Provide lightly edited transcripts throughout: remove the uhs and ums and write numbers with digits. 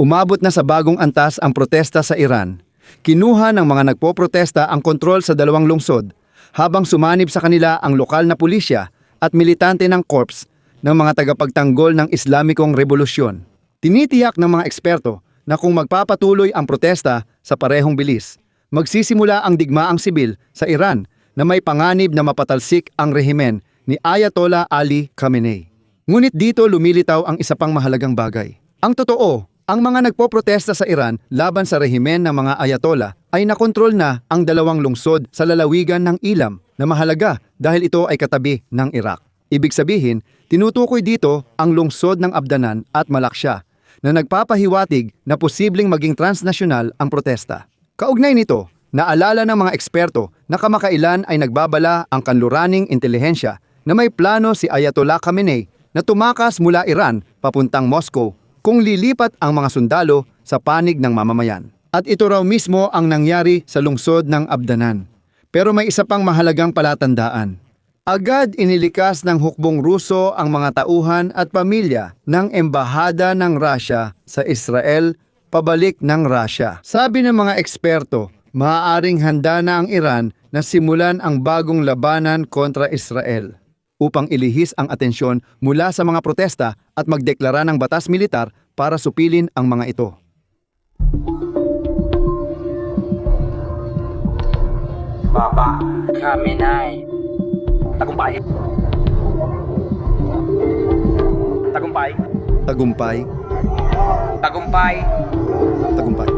Umabot na sa bagong antas ang protesta sa Iran. Kinuha ng mga nagpoprotesta ang kontrol sa dalawang lungsod, habang sumanib sa kanila ang lokal na pulisya at militante ng korps ng mga tagapagtanggol ng Islamikong Rebolusyon. Tinitiyak ng mga eksperto na kung magpapatuloy ang protesta sa parehong bilis, magsisimula ang digmaang sibil sa Iran na may panganib na mapatalsik ang rehimen ni Ayatollah Ali Khamenei. Ngunit dito lumilitaw ang isa pang mahalagang bagay. Ang totoo, ang mga nagpoprotesta sa Iran laban sa rehimen ng mga Ayatollah ay nakontrol na ang dalawang lungsod sa lalawigan ng Ilam na mahalaga dahil ito ay katabi ng Iraq. Ibig sabihin, tinutukoy dito ang lungsod ng Abdanan at Malaksha na nagpapahiwatig na posibleng maging transnasyonal ang protesta. Kaugnay nito, naalala ng mga eksperto na kamakailan ay nagbabala ang kanluraning intelihensya na may plano si Ayatollah Khamenei na tumakas mula Iran papuntang Moscow kung lilipat ang mga sundalo sa panig ng mamamayan. At ito raw mismo ang nangyari sa lungsod ng Abdanan. Pero may isa pang mahalagang palatandaan. Agad inilikas ng hukbong Ruso ang mga tauhan at pamilya ng embahada ng Russia sa Israel pabalik ng Russia. Sabi ng mga eksperto, maaaring handa na ang Iran na simulan ang bagong labanan kontra Israel upang ilihis ang atensyon mula sa mga protesta at magdeklara ng batas militar para supilin ang mga ito. Baba Khamenei. Tagumpay. Tagumpay. Tagumpay. Tagumpay. Tagumpay.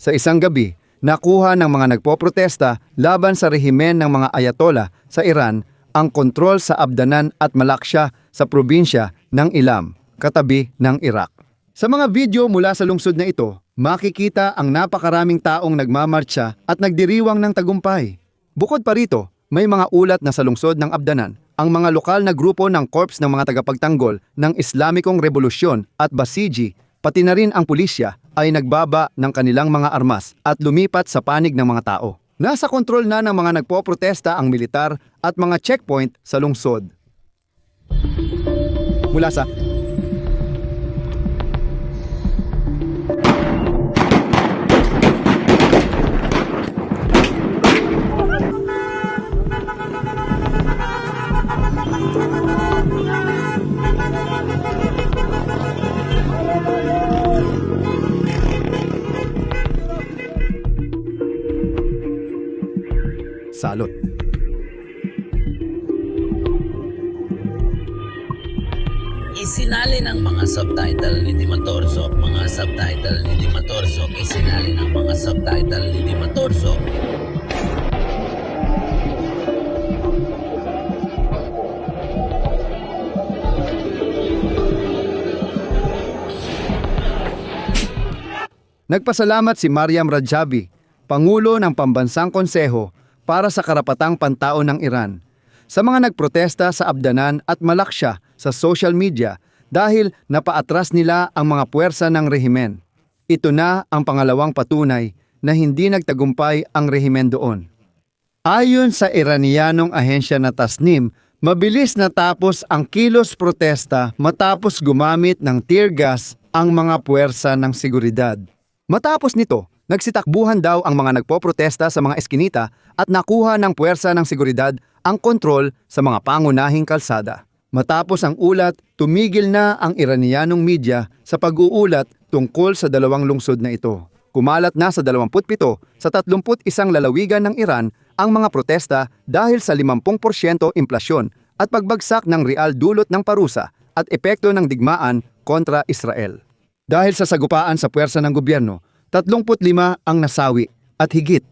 Sa isang gabi, nakuha ng mga nagpoprotesta laban sa rehimen ng mga Ayatollah sa Iran ang kontrol sa Abdanan at Malaksha sa probinsya ng Ilam, katabi ng Iraq. Sa mga video mula sa lungsod na ito, makikita ang napakaraming taong nagmamartsa at nagdiriwang ng tagumpay. Bukod pa rito, may mga ulat na sa lungsod ng Abdanan, ang mga lokal na grupo ng korps ng mga tagapagtanggol ng Islamikong Rebolusyon at Basiji, pati na rin ang pulisya, ay nagbaba ng kanilang mga armas at lumipat sa panig ng mga tao. Nasa kontrol na ng mga nagpoprotesta ang militar at mga checkpoint sa lungsod. Mula sa salot. Isinali ng mga subtitle ni Di Matorso, isinali ng mga subtitle ni Di Matorso. Nagpasalamat si Mariam Rajavi, Pangulo ng Pambansang Konseho para sa Karapatang Pantao ng Iran, sa mga nagprotesta sa Abdanan at Malaksha sa social media dahil napaatras nila ang mga puwersa ng rehimen. Ito na ang pangalawang patunay na hindi nagtagumpay ang rehimen doon. Ayon sa Iranianong ahensya na Tasnim, mabilis natapos ang kilos protesta matapos gumamit ng tear gas ang mga puwersa ng seguridad. Matapos nito, nagsitakbuhan daw ang mga nagpoprotesta sa mga eskinita at nakuha ng puwersa ng seguridad ang kontrol sa mga pangunahing kalsada. Matapos ang ulat, tumigil na ang Iranianong media sa pag-uulat tungkol sa dalawang lungsod na ito. Kumalat na sa 27 sa 31 lalawigan ng Iran ang mga protesta dahil sa 50% inflasyon at pagbagsak ng real dulot ng parusa at epekto ng digmaan kontra Israel. Dahil sa sagupaan sa puwersa ng gobyerno, 35 ang nasawi at higit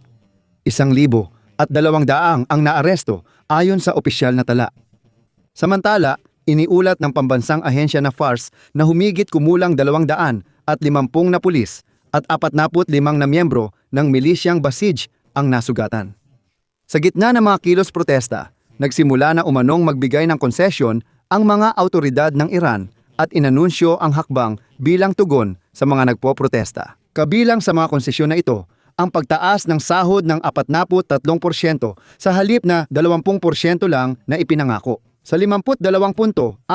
1,200 ang naaresto ayon sa opisyal na tala. Samantala, Iniulat ng pambansang ahensya na FARS na humigit kumulang 250 na pulis at 45 na miyembro ng milisyang Basij ang nasugatan. Sa gitna ng mga kilos protesta, nagsimula na umanong magbigay ng konsesyon ang mga autoridad ng Iran at inanunsyo ang hakbang bilang tugon sa mga nagpoprotesta. Kabilang sa mga konsesyon na ito, ang pagtaas ng sahod ng 43% sa halip na 20% lang na ipinangako. Sa 52.6%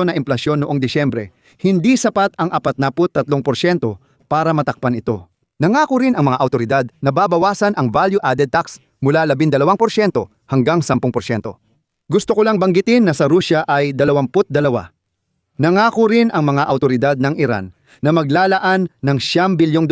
na implasyon noong Disyembre, hindi sapat ang 43% para matakpan ito. Nangako rin ang mga autoridad na babawasan ang value-added tax mula 12% hanggang 10%. Gusto ko lang banggitin na sa Rusya ay 22. Nangako rin ang mga autoridad ng Iran na maglalaan ng $9 bilyong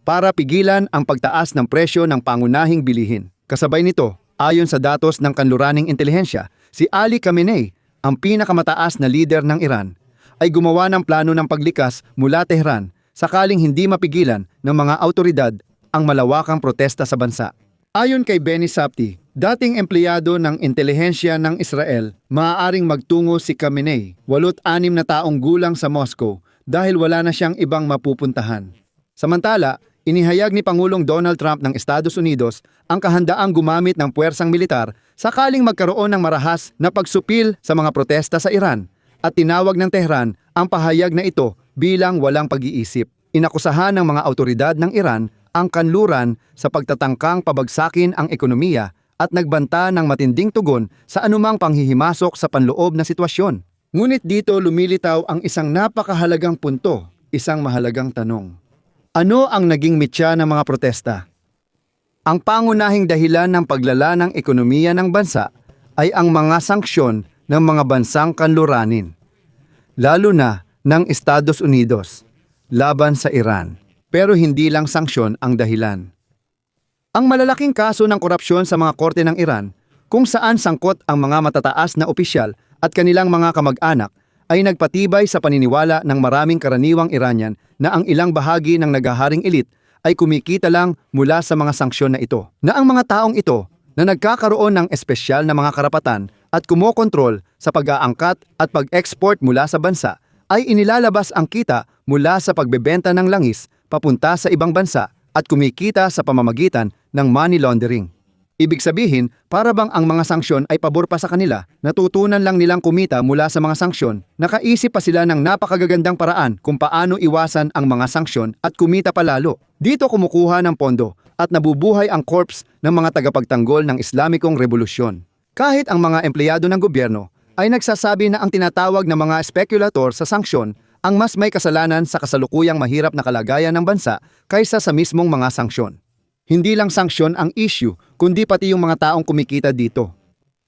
para pigilan ang pagtaas ng presyo ng pangunahing bilihin. Kasabay nito, ayon sa datos ng kanluraning intelihensya, si Ali Khamenei, ang pinakamataas na lider ng Iran, ay gumawa ng plano ng paglikas mula Tehran sakaling hindi mapigilan ng mga autoridad ang malawakang protesta sa bansa. Ayon kay Benny Sapti, dating empleyado ng intelihensya ng Israel, maaaring magtungo si Khamenei, 86 na taong gulang sa Moscow dahil wala na siyang ibang mapupuntahan. Samantala, inihayag ni Pangulong Donald Trump ng Estados Unidos ang kahandaang gumamit ng puwersang militar sakaling magkaroon ng marahas na pagsupil sa mga protesta sa Iran at tinawag ng Tehran ang pahayag na ito bilang walang pag-iisip. Inakusahan ng mga autoridad ng Iran ang kanluran sa pagtatangkang pabagsakin ang ekonomiya at nagbanta ng matinding tugon sa anumang panghihimasok sa panloob na sitwasyon. Ngunit dito lumilitaw ang isang napakahalagang punto, isang mahalagang tanong. Ano ang naging mitya ng mga protesta? Ang pangunahing dahilan ng paglala ng ekonomiya ng bansa ay ang mga sanksyon ng mga bansang kanluranin, lalo na ng Estados Unidos, laban sa Iran. Pero hindi lang sanksyon ang dahilan. Ang malalaking kaso ng korupsyon sa mga korte ng Iran, kung saan sangkot ang mga matataas na opisyal at kanilang mga kamag-anak, ay nagpatibay sa paniniwala ng maraming karaniwang Iranian na ang ilang bahagi ng naghaharing elite ay kumikita lang mula sa mga sanksyon na ito. Na ang mga taong ito na nagkakaroon ng espesyal na mga karapatan at kumokontrol sa pag-aangkat at pag-export mula sa bansa ay inilalabas ang kita mula sa pagbebenta ng langis papunta sa ibang bansa at kumikita sa pamamagitan ng money laundering. Ibig sabihin, para bang ang mga sanksyon ay pabor pa sa kanila, natutunan lang nilang kumita mula sa mga sanksyon, nakaisip pa sila ng napakagagandang paraan kung paano iwasan ang mga sanksyon at kumita palalo. Dito kumukuha ng pondo at nabubuhay ang corps ng mga tagapagtanggol ng Islamikong Revolusyon. Kahit ang mga empleyado ng gobyerno ay nagsasabi na ang tinatawag na mga spekulator sa sanksyon ang mas may kasalanan sa kasalukuyang mahirap na kalagayan ng bansa kaysa sa mismong mga sanksyon. Hindi lang sanksyon ang issue, kundi pati yung mga taong kumikita dito.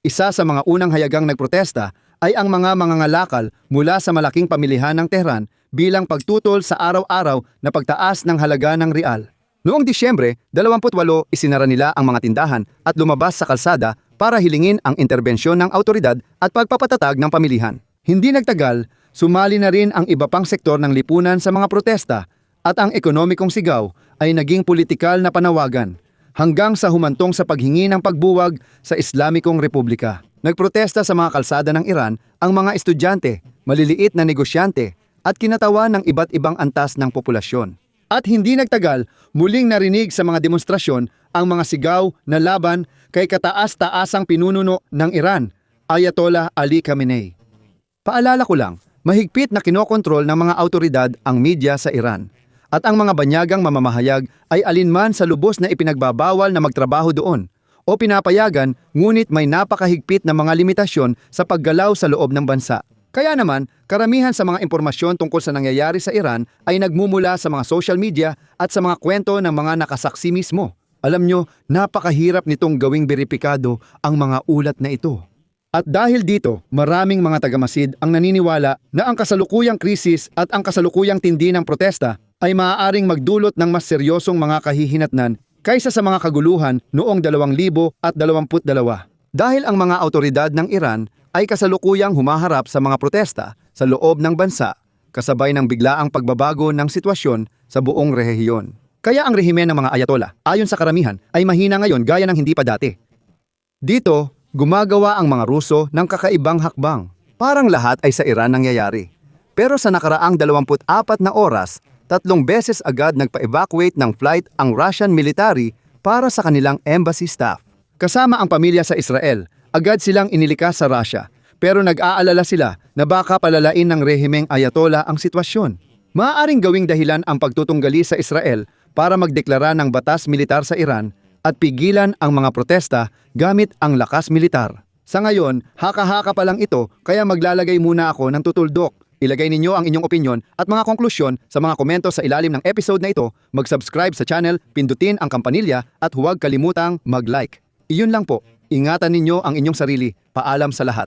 Isa sa mga unang hayagang nagprotesta ay ang mga mangangalakal mula sa malaking pamilihan ng Tehran bilang pagtutol sa araw-araw na pagtaas ng halaga ng real. Noong Disyembre, 28 isinara nila ang mga tindahan at lumabas sa kalsada para hilingin ang interbensyon ng autoridad at pagpapatatag ng pamilihan. Hindi nagtagal, sumali na rin ang iba pang sektor ng lipunan sa mga protesta at ang ekonomikong sigaw ay naging politikal na panawagan hanggang sa humantong sa paghingi ng pagbuwag sa Islamikong Republika. Nagprotesta sa mga kalsada ng Iran ang mga estudyante, maliliit na negosyante at kinatawan ng iba't ibang antas ng populasyon. At hindi nagtagal, muling narinig sa mga demonstrasyon ang mga sigaw na laban kay kataas-taasang pinununo ng Iran, Ayatollah Ali Khamenei. Paalala ko lang, mahigpit na kinokontrol ng mga autoridad ang media sa Iran. At ang mga banyagang mamamahayag ay alinman sa lubos na ipinagbabawal na magtrabaho doon o pinapayagan ngunit may napakahigpit na mga limitasyon sa paggalaw sa loob ng bansa. Kaya naman, karamihan sa mga impormasyon tungkol sa nangyayari sa Iran ay nagmumula sa mga social media at sa mga kwento ng mga nakasaksi mismo. Alam nyo, napakahirap nitong gawing beripikado ang mga ulat na ito. At dahil dito, maraming mga tagamasid ang naniniwala na ang kasalukuyang krisis at ang kasalukuyang tindi ng protesta ay maaaring magdulot ng mas seryosong mga kahihinatnan kaysa sa mga kaguluhan noong 2022. Dahil ang mga autoridad ng Iran ay kasalukuyang humaharap sa mga protesta sa loob ng bansa, kasabay ng biglaang pagbabago ng sitwasyon sa buong rehiyon. Kaya ang rehimen ng mga ayatollah, ayon sa karamihan, ay mahina ngayon gaya ng hindi pa dati. Dito, gumagawa ang mga Ruso ng kakaibang hakbang. Parang lahat ay sa Iran nangyayari. Pero sa nakaraang 24 na oras, 3 beses agad nagpa-evacuate ng flight ang Russian military para sa kanilang embassy staff. Kasama ang pamilya sa Israel, agad silang inilikas sa Russia. Pero nag-aalala sila na baka palalain ng rehimeng Ayatollah ang sitwasyon. Maaaring gawing dahilan ang pagtutunggali sa Israel para magdeklara ng batas militar sa Iran at pigilan ang mga protesta gamit ang lakas militar. Sa ngayon, haka-haka pa lang ito kaya maglalagay muna ako ng tutuldok. Ilagay ninyo ang inyong opinyon at mga konklusyon sa mga komento sa ilalim ng episode na ito, mag-subscribe sa channel, pindutin ang kampanilya at huwag kalimutang mag-like. Iyon lang po, ingatan ninyo ang inyong sarili. Paalam sa lahat.